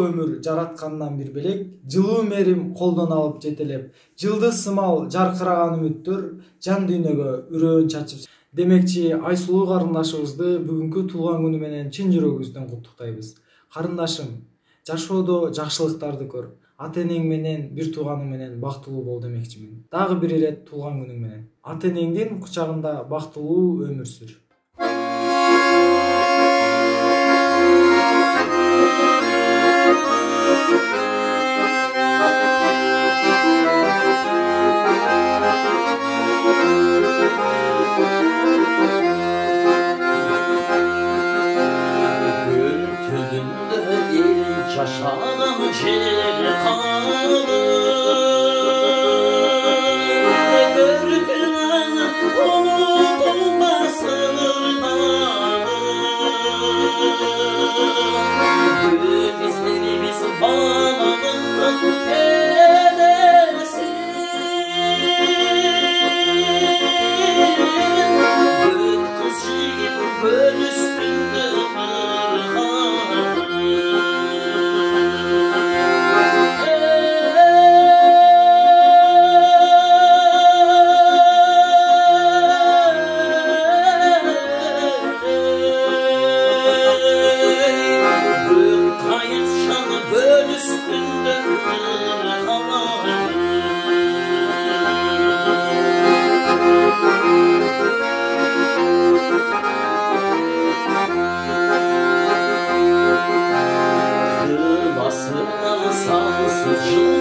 өмүр жараткандан бир белек, жылуу мээрим колдон алып жетелеп, жылдыз сымал жаркыраган үмүттөр жан дүйнөгө үрөөн чачып. Демекчи, Айсулуу карындашыбызды бүгүнкү туулган күнү менен чын жүрөгүбүздөн куттуктайбыз. Карындашым, жашоодо жакшылыктарды көр. Ата-энең менен, бир тууганың менен бактылуу бол демекчимин. Дагы бир ирет туулган күнүң менен. Ата-энеңдин кучагында бактылуу өмүр сүр. Yaşanan cer kalır, görgülen unutulmasın bizlerimiz bağlılıktan edersin. Gök kızcıyım göl üstünde sansız